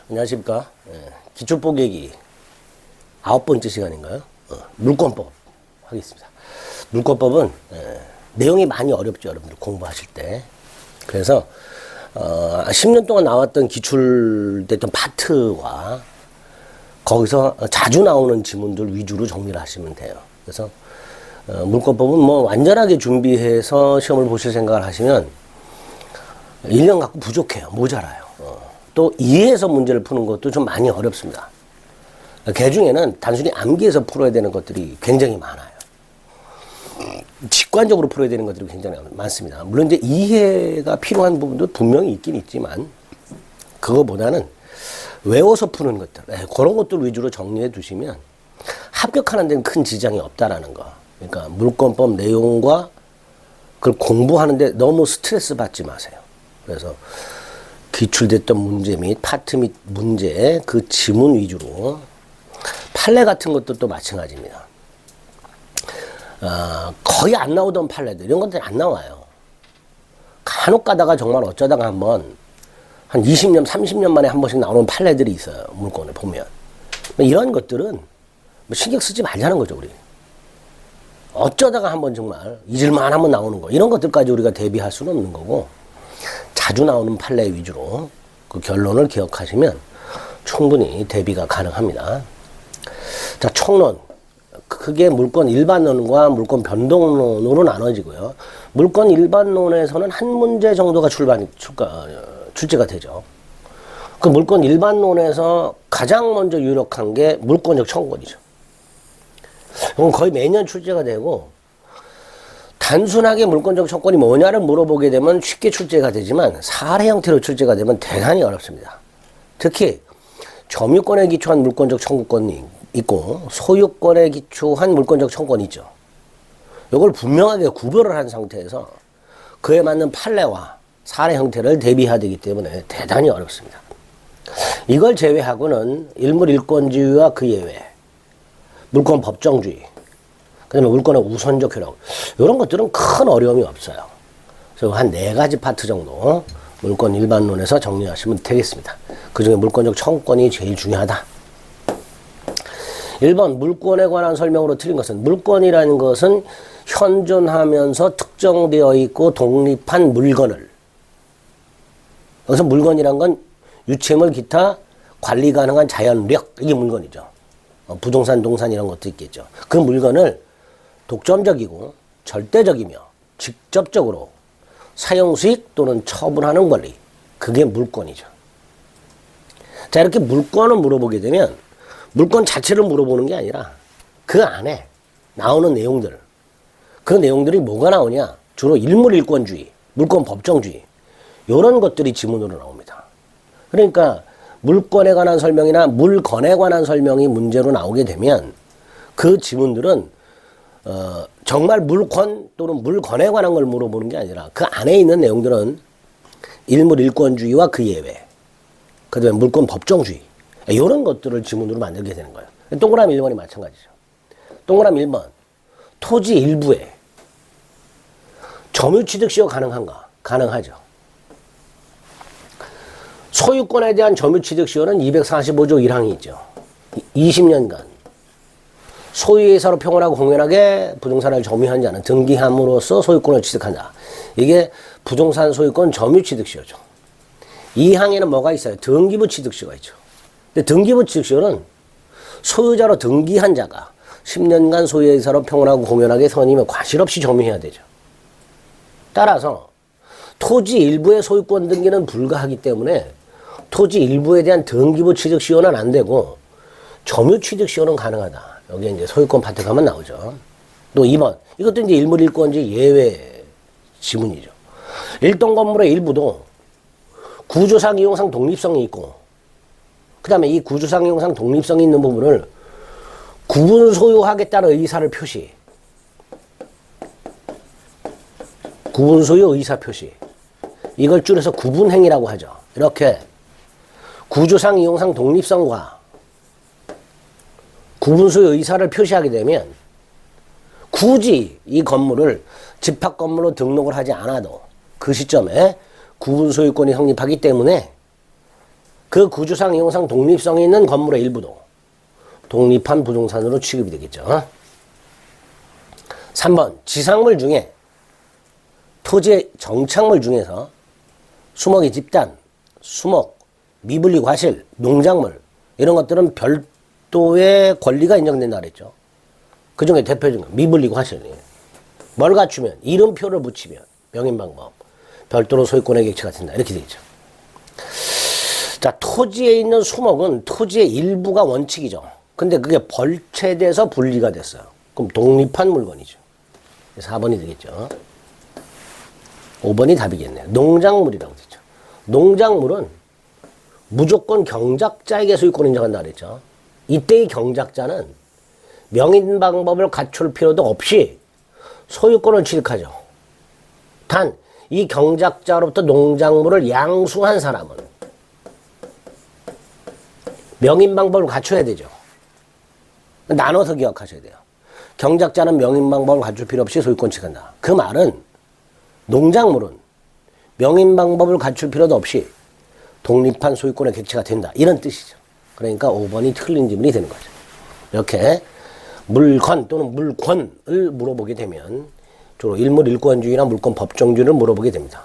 안녕하십니까. 기출뽀개기 9번째 시간인가요? 물권법 하겠습니다. 물권법은 내용이 많이 어렵죠, 여러분들 공부하실 때. 그래서 10년 동안 나왔던 기출됐던 파트와 거기서 자주 나오는 지문들 위주로 정리를 하시면 돼요. 그래서 물권법은 뭐 완전하게 준비해서 시험을 보실 생각을 하시면 1년 갖고 부족해요. 모자라요. 또 이해해서 문제를 푸는 것도 좀 많이 어렵습니다. 그 중에는 단순히 암기해서 풀어야 되는 것들이 굉장히 많아요. 직관적으로 풀어야 되는 것들이 굉장히 많습니다. 물론 이제 이해가 필요한 부분도 분명히 있긴 있지만 그거보다는 외워서 푸는 것들, 그런 것들 위주로 정리해 두시면 합격하는 데는 큰 지장이 없다라는 거. 그러니까 물권법 내용과 그걸 공부하는데 너무 스트레스 받지 마세요. 그래서 기출됐던 문제 및 파트 및 문제 그 지문 위주로 판례 같은 것도 또 마찬가지입니다. 거의 안 나오던 판례들 이런 것들이 안 나와요. 간혹 가다가 정말 어쩌다가 한번 한 20년 30년 만에 한 번씩 나오는 판례들이 있어요. 물권을 보면 이런 것들은 신경 쓰지 말자는 거죠. 우리 어쩌다가 한번 정말 잊을만 하면 나오는 거 이런 것들까지 우리가 대비할 수는 없는 거고 자주 나오는 판례 위주로 그 결론을 기억하시면 충분히 대비가 가능합니다. 자, 총론. 크게 물권 일반론과 물권 변동론으로 나눠지고요. 물권 일반론에서는 한 문제 정도가 출제가 되죠. 그 물권 일반론에서 가장 먼저 유력한 게 물권적 청구권이죠. 이건 거의 매년 출제가 되고 단순하게 물권적 청구권이 뭐냐를 물어보게 되면 쉽게 출제가 되지만 사례 형태로 출제가 되면 대단히 어렵습니다. 특히 점유권에 기초한 물권적 청구권이 있고 소유권에 기초한 물권적 청구권이 있죠. 이걸 분명하게 구별을 한 상태에서 그에 맞는 판례와 사례 형태를 대비해야 되기 때문에 대단히 어렵습니다. 이걸 제외하고는 일물일권주의와 그 예외, 물권 법정주의, 그 다음에 물권의 우선적 효력 이런 것들은 큰 어려움이 없어요. 그래서 한 4가지 파트 정도 물권 일반론에서 정리하시면 되겠습니다. 그 중에 물권적 청구권이 제일 중요하다. 1번 물권에 관한 설명으로 틀린 것은 물권이라는 것은 현존하면서 특정되어 있고 독립한 물건을 여기서 물건이란 건 유체물 기타 관리 가능한 자연력 이게 물건이죠. 부동산, 동산 이런 것도 있겠죠. 그 물건을 독점적이고 절대적이며 직접적으로 사용수익 또는 처분하는 권리 그게 물권이죠. 자, 이렇게 물권을 물어보게 되면 물권 자체를 물어보는 게 아니라 그 안에 나오는 내용들 그 내용들이 뭐가 나오냐 주로 일물일권주의, 물권 법정주의 이런 것들이 지문으로 나옵니다. 그러니까 물권에 관한 설명이나 물건에 관한 설명이 문제로 나오게 되면 그 지문들은 정말 물권 또는 물건에 관한 걸 물어보는 게 아니라 그 안에 있는 내용들은 일물일권주의와 그 예외 그 다음에 물권 법정주의 이런 것들을 지문으로 만들게 되는 거예요. 동그라미 1번이 마찬가지죠. 동그라미 1번 토지 일부에 점유취득시효 가능한가? 가능하죠. 소유권에 대한 점유취득시효는 245조 1항이 있죠. 20년간 소유의사로 평온하고 공연하게 부동산을 점유한 자는 등기함으로써 소유권을 취득한다. 이게 부동산 소유권 점유취득시효죠. 이 항에는 뭐가 있어요? 등기부 취득시효가 있죠. 근데 등기부 취득시효는 소유자로 등기한 자가 10년간 소유의사로 평온하고 공연하게 선임에 과실 없이 점유해야 되죠. 따라서 토지 일부의 소유권 등기는 불가하기 때문에 토지 일부에 대한 등기부 취득시효는 안 되고 점유취득시효는 가능하다. 여기에 이제 소유권 파트 가면 나오죠. 또 2번. 이것도 이제 일물일권지 예외 지문이죠. 일동 건물의 일부도 구조상 이용상 독립성이 있고 그 다음에 이 구조상 이용상 독립성이 있는 부분을 구분 소유하겠다는 의사를 표시 구분 소유 의사 표시 이걸 줄여서 구분행위라고 하죠. 이렇게 구조상 이용상 독립성과 구분 소유 의사를 표시하게 되면 굳이 이 건물을 집합 건물로 등록을 하지 않아도 그 시점에 구분 소유권이 성립하기 때문에 그 구조상, 이용상 독립성이 있는 건물의 일부도 독립한 부동산으로 취급이 되겠죠. 3번, 지상물 중에 토지의 정착물 중에서 수목의 집단, 수목, 미분리 과실, 농작물 이런 것들은 별도의 권리가 인정된다 그랬죠. 그 중에 대표적인 건 미분리 과실이에요. 뭘 갖추면, 이름표를 붙이면 명인방법, 별도로 소유권의 객체가 된다 이렇게 되겠죠. 자, 토지에 있는 수목은 토지의 일부가 원칙이죠. 근데 그게 벌채돼서 분리가 됐어요. 그럼 독립한 물건이죠. 4번이 되겠죠. 5번이 답이겠네요. 농작물이라고 되죠. 농작물은 무조건 경작자에게 소유권을 인정한다 그랬죠. 이때의 경작자는 명인 방법을 갖출 필요도 없이 소유권을 취득하죠. 단, 이 경작자로부터 농작물을 양수한 사람은 명인 방법을 갖춰야 되죠. 나눠서 기억하셔야 돼요. 경작자는 명인 방법을 갖출 필요 없이 소유권 취득한다. 그 말은 농작물은 명인 방법을 갖출 필요도 없이 독립한 소유권의 객체가 된다. 이런 뜻이죠. 그러니까 5번이 틀린 질문이 되는 거죠. 이렇게 물건 또는 물권을 물어보게 되면 주로 일물 일권주의나 물권 법정주의를 물어보게 됩니다.